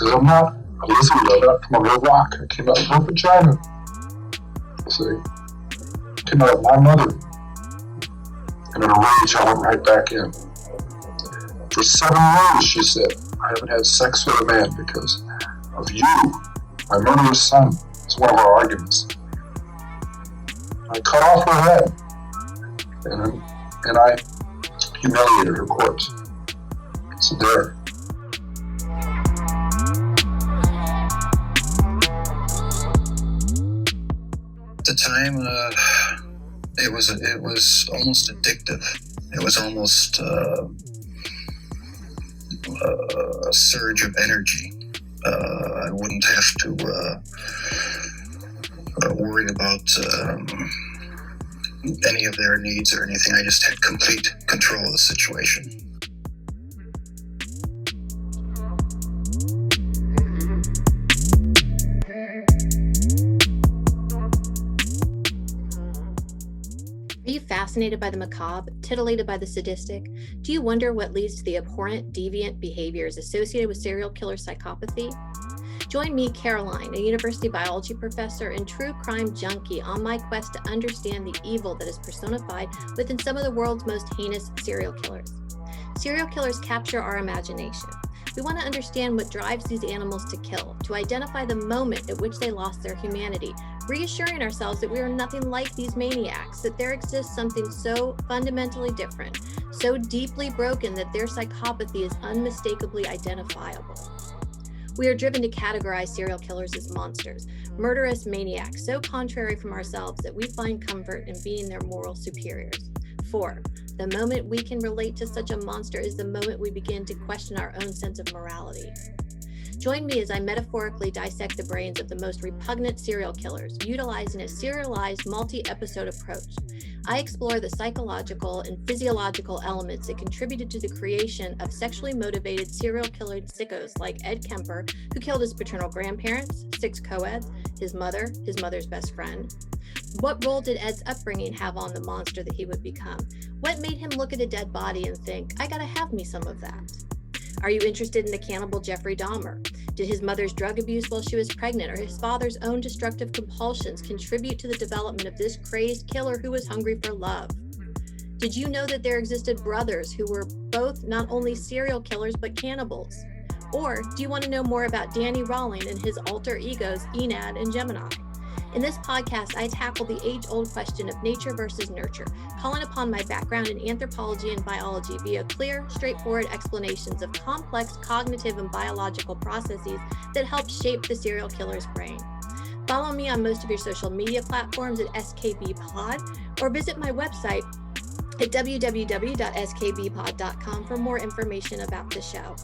Because I'm not a lizard. I'm not from a real rock. I came out of her vagina. See? I came out of my mother. And in a rage, I went right back in. For 7 years, she said, I haven't had sex with a man because of you. My murderous son. It's one of our arguments. I cut off her head. And I humiliated her corpse. So there. At the time, it was almost addictive. It was almost a surge of energy. I wouldn't have to worry about any of their needs or anything. I just had complete control of the situation. Are you fascinated by the macabre, titillated by the sadistic? Do you wonder what leads to the abhorrent, deviant behaviors associated with serial killer psychopathy? Join me, Caroline, a university biology professor and true crime junkie, on my quest to understand the evil that is personified within some of the world's most heinous serial killers. Serial killers capture our imagination. We want to understand what drives these animals to kill, to identify the moment at which they lost their humanity, reassuring ourselves that we are nothing like these maniacs, that there exists something so fundamentally different, so deeply broken that their psychopathy is unmistakably identifiable. We are driven to categorize serial killers as monsters, murderous maniacs, so contrary from ourselves that we find comfort in being their moral superiors. 4. The moment we can relate to such a monster is the moment we begin to question our own sense of morality. Join me as I metaphorically dissect the brains of the most repugnant serial killers, utilizing a serialized multi-episode approach. I explore the psychological and physiological elements that contributed to the creation of sexually motivated serial killer sickos like Ed Kemper, who killed his paternal grandparents, 6 co-eds, his mother, his mother's best friend. What role did Ed's upbringing have on the monster that he would become? What made him look at a dead body and think, I gotta have me some of that? Are you interested in the cannibal Jeffrey Dahmer? Did his mother's drug abuse while she was pregnant or his father's own destructive compulsions contribute to the development of this crazed killer who was hungry for love? Did you know that there existed brothers who were both not only serial killers but cannibals? Or do you want to know more about Danny Rawling and his alter egos Enad and Gemini? In this podcast, I tackle the age-old question of nature versus nurture, calling upon my background in anthropology and biology via clear, straightforward explanations of complex cognitive and biological processes that help shape the serial killer's brain. Follow me on most of your social media platforms at SkB Pod, or visit my website at www.skbpod.com for more information about the show.